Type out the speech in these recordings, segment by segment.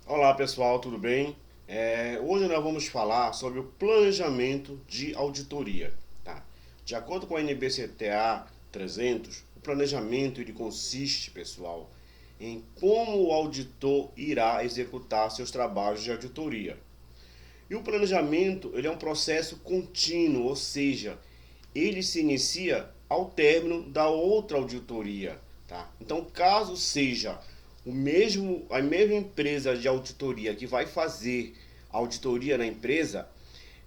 Olá pessoal, tudo bem? Hoje nós vamos falar sobre o planejamento de auditoria. Tá? De acordo com a NBCTA 300, o planejamento ele consiste, pessoal, em como o auditor irá executar seus trabalhos de auditoria. E o planejamento ele é um processo contínuo, ou seja, ele se inicia ao término da outra auditoria. Tá? Então, caso seja a mesma empresa de auditoria que vai fazer a auditoria na empresa,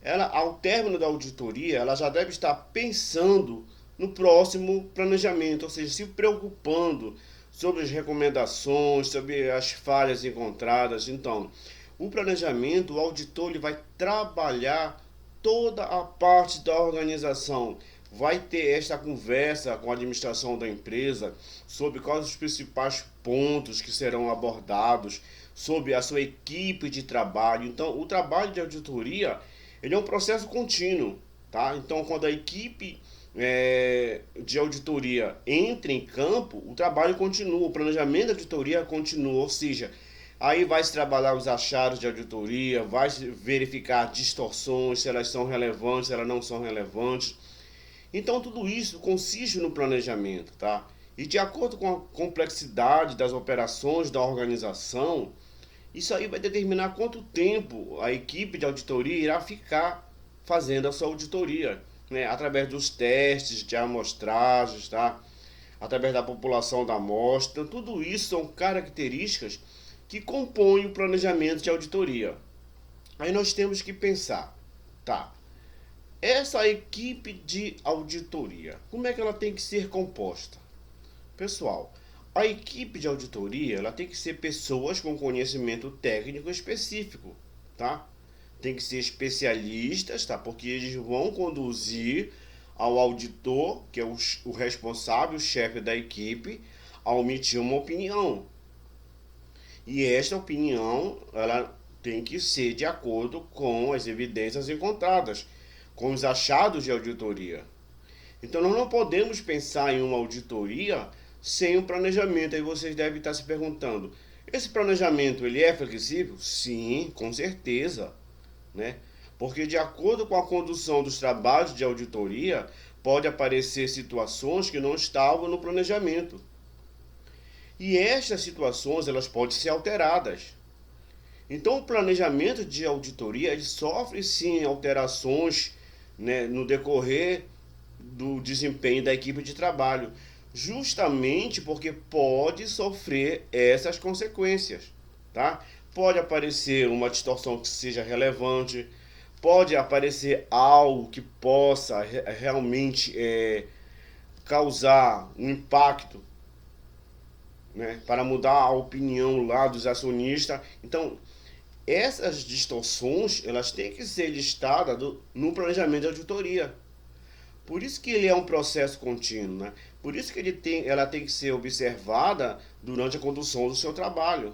ela, ao término da auditoria, ela já deve estar pensando no próximo planejamento, ou seja, se preocupando sobre as recomendações, sobre as falhas encontradas. Então, o planejamento, o auditor ele vai trabalhar toda a parte da organização, vai ter esta conversa com a administração da empresa sobre quais os principais pontos que serão abordados, sobre a sua equipe de trabalho. Então, o trabalho de auditoria ele é um processo contínuo, tá? Então, quando a equipe de auditoria entra em campo, o trabalho continua, o planejamento da auditoria continua, ou seja, aí vai se trabalhar os achados de auditoria, vai se verificar distorções, se elas são relevantes, se elas não são relevantes. Então tudo isso consiste no planejamento, tá? E de acordo com a complexidade das operações da organização, isso aí vai determinar quanto tempo a equipe de auditoria irá ficar fazendo a sua auditoria, né? Através dos testes de amostragens, tá? Através da população da amostra. Então, tudo isso são características que compõem o planejamento de auditoria. Aí nós temos que pensar, tá? Essa equipe de auditoria, como é que ela tem que ser composta? Pessoal, a equipe de auditoria, ela tem que ser pessoas com conhecimento técnico específico, tá? Tem que ser especialistas, tá? Porque eles vão conduzir ao auditor, que é o responsável, o chefe da equipe, a emitir uma opinião. E esta opinião, ela tem que ser de acordo com as evidências encontradas, com os achados de auditoria. Então nós não podemos pensar em uma auditoria sem um planejamento. Aí vocês devem estar se perguntando: esse planejamento ele é flexível? Sim, com certeza, né? Porque de acordo com a condução dos trabalhos de auditoria, pode aparecer situações que não estavam no planejamento. E estas situações elas podem ser alteradas. Então o planejamento de auditoria ele sofre sim alterações, né, no decorrer do desempenho da equipe de trabalho, justamente porque pode sofrer essas consequências, tá? Pode aparecer uma distorção que seja relevante, pode aparecer algo que possa realmente causar um impacto, né, para mudar a opinião lá dos acionistas. Então, essas distorções elas têm que ser listadas no planejamento de auditoria. Por isso que ele é um processo contínuo, né? Por isso que ela tem que ser observada durante a condução do seu trabalho.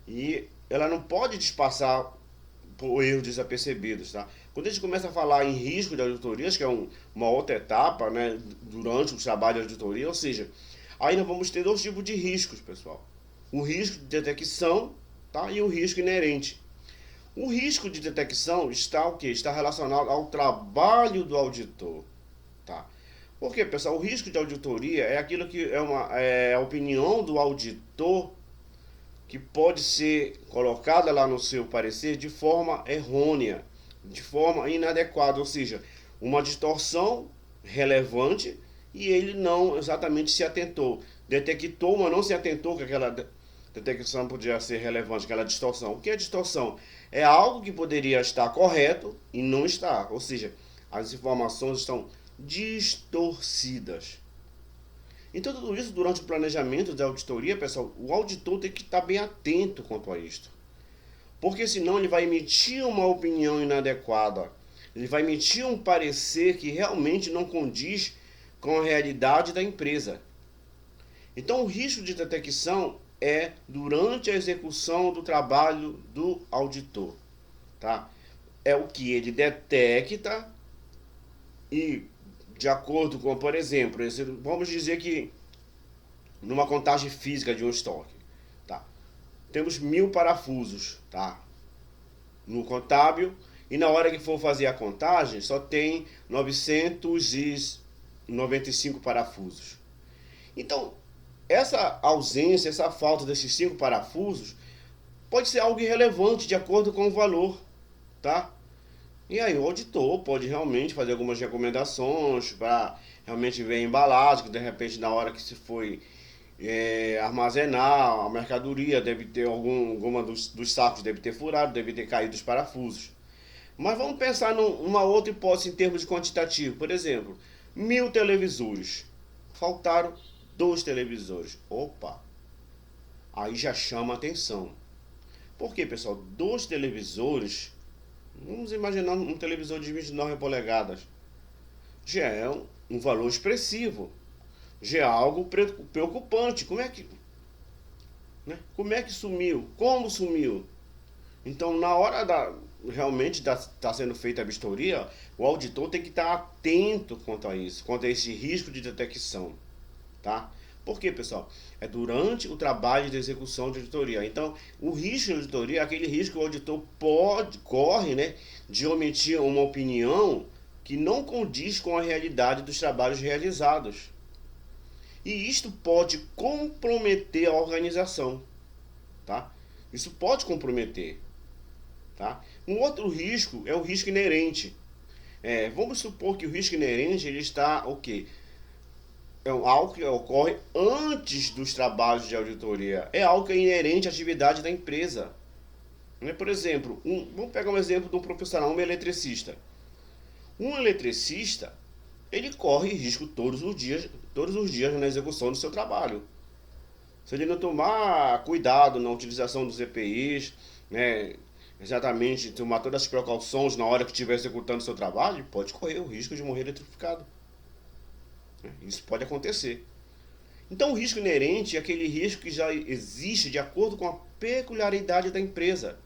E ela não pode disfarçar por erros desapercebidos, tá? Quando a gente começa a falar em risco de auditorias, que é uma outra etapa, né, durante o trabalho de auditoria, ou seja, aí nós vamos ter dois tipos de riscos, pessoal. O risco de detecção, tá? E o risco inerente. O risco de detecção está o quê? Está relacionado ao trabalho do auditor, tá? Porque, pessoal, o risco de auditoria é aquilo que é a opinião do auditor que pode ser colocada lá no seu parecer de forma errônea, de forma inadequada, ou seja, uma distorção relevante e ele não exatamente se atentou. Detectou, mas não se atentou que aquela detecção podia ser relevante, aquela distorção. O que é distorção? É algo que poderia estar correto e não está, ou seja, as informações estão distorcidas. Então, tudo isso durante o planejamento da auditoria, pessoal, o auditor tem que estar bem atento quanto a isto. Porque senão ele vai emitir uma opinião inadequada. Ele vai emitir um parecer que realmente não condiz com a realidade da empresa. Então, o risco de detecção é durante a execução do trabalho do auditor, tá? É o que ele detecta e, de acordo com, por exemplo, vamos dizer que numa contagem física de um estoque, tá? temos 1000 parafusos, tá? No contábil, e na hora que for fazer a contagem, só tem 995 parafusos. Então, essa ausência, essa falta desses 5 parafusos, pode ser algo irrelevante de acordo com o valor, tá? E aí o auditor pode realmente fazer algumas recomendações para realmente ver a embalagem, que de repente na hora que se foi armazenar a mercadoria, deve ter alguma dos sacos deve ter furado, deve ter caído os parafusos. Mas vamos pensar numa outra hipótese em termos de quantitativo. Por exemplo, 1000 televisores. Faltaram 2 televisores. Opa! Aí já chama atenção. Por quê, pessoal? 2 televisores. Vamos imaginar um televisor de 29 polegadas. Já é um valor expressivo. Já é algo preocupante. Como é que sumiu? Como sumiu? Então, na hora realmente está sendo feita a vistoria, o auditor tem que estar atento quanto a isso, quanto a esse risco de detecção, tá? Por quê, pessoal? É durante o trabalho de execução de auditoria. Então, o risco de auditoria é aquele risco que o auditor corre, né, de omitir uma opinião que não condiz com a realidade dos trabalhos realizados. E isto pode comprometer a organização, tá? Isso pode comprometer, tá? Um outro risco é o risco inerente. Vamos supor que o risco inerente ele está o quê? É algo que ocorre antes dos trabalhos de auditoria. É algo que é inerente à atividade da empresa. Por exemplo, vamos pegar um exemplo de um profissional, um eletricista. Um eletricista, ele corre risco todos os dias na execução do seu trabalho. Se ele não tomar cuidado na utilização dos EPIs, né, exatamente tomar todas as precauções na hora que estiver executando o seu trabalho, pode correr o risco de morrer eletrificado. Isso pode acontecer. Então o risco inerente é aquele risco que já existe de acordo com a peculiaridade da empresa.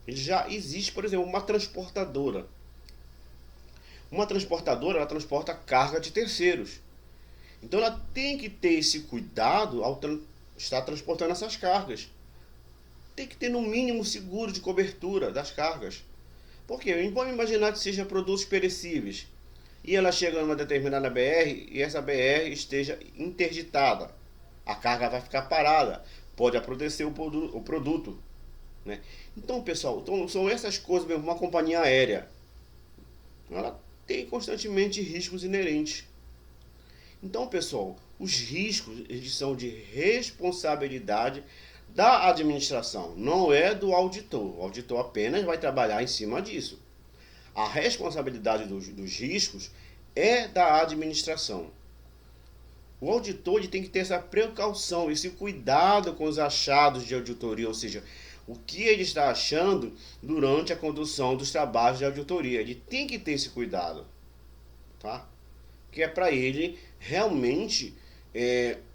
Ele já existe, por exemplo, uma transportadora. Uma transportadora, ela transporta carga de terceiros. Então ela tem que ter esse cuidado ao estar transportando essas cargas. Tem que ter no mínimo seguro de cobertura das cargas. Por quê? Vamos imaginar que seja produtos perecíveis. E ela chega numa determinada BR e essa BR esteja interditada. A carga vai ficar parada. Pode aprotecer o produto. Né? Então, pessoal, são essas coisas mesmo. Uma companhia aérea, ela tem constantemente riscos inerentes. Então, pessoal, os riscos eles são de responsabilidade da administração, não é do auditor. O auditor apenas vai trabalhar em cima disso. A responsabilidade dos riscos é da administração. O auditor ele tem que ter essa precaução, esse cuidado com os achados de auditoria, ou seja, o que ele está achando durante a condução dos trabalhos de auditoria. Ele tem que ter esse cuidado, tá? Que é para ele realmente,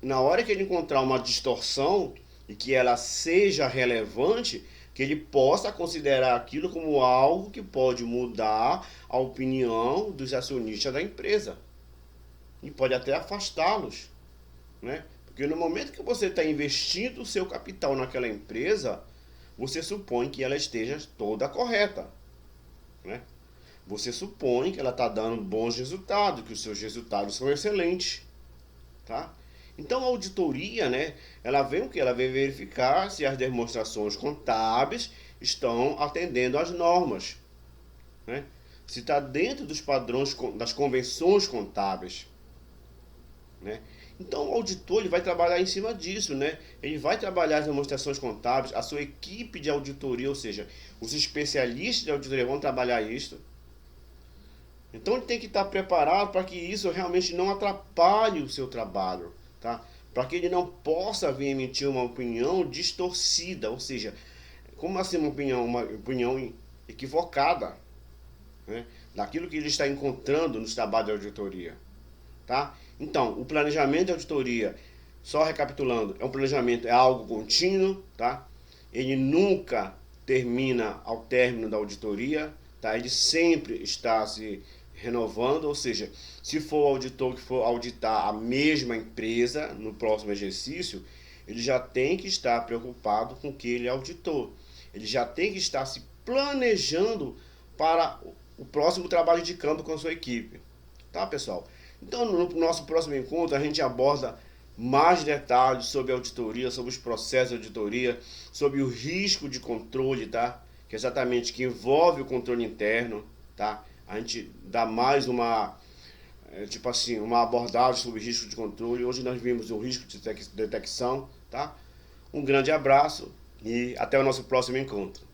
na hora que ele encontrar uma distorção e que ela seja relevante, que ele possa considerar aquilo como algo que pode mudar a opinião dos acionistas da empresa. E pode até afastá-los, né? Porque no momento que você está investindo o seu capital naquela empresa, você supõe que ela esteja toda correta, né? Você supõe que ela está dando bons resultados, que os seus resultados são excelentes, tá? Então a auditoria, né, ela vem o que? Ela vem verificar se as demonstrações contábeis estão atendendo às normas, né? Se está dentro dos padrões das convenções contábeis, né? Então o auditor ele vai trabalhar em cima disso, né? Ele vai trabalhar as demonstrações contábeis, a sua equipe de auditoria, ou seja, os especialistas de auditoria vão trabalhar isso. Então ele tem que estar preparado para que isso realmente não atrapalhe o seu trabalho, tá? Para que ele não possa vir emitir uma opinião distorcida, ou seja, como assim uma opinião equivocada, né? Daquilo que ele está encontrando nos trabalhos de auditoria, tá? Então, o planejamento de auditoria, só recapitulando, é um planejamento, é algo contínuo, tá? Ele nunca termina ao término da auditoria, tá? Ele sempre está se renovando, ou seja, se for o auditor que for auditar a mesma empresa no próximo exercício, ele já tem que estar preocupado com que ele é auditor. Ele já tem que estar se planejando para o próximo trabalho de campo com a sua equipe. Tá, pessoal? Então, no nosso próximo encontro, a gente aborda mais detalhes sobre a auditoria, sobre os processos de auditoria, sobre o risco de controle, tá? Que é exatamente que envolve o controle interno, tá? A gente dá mais uma uma abordagem sobre risco de controle. Hoje nós vimos o risco de detecção, tá? Um grande abraço e até o nosso próximo encontro.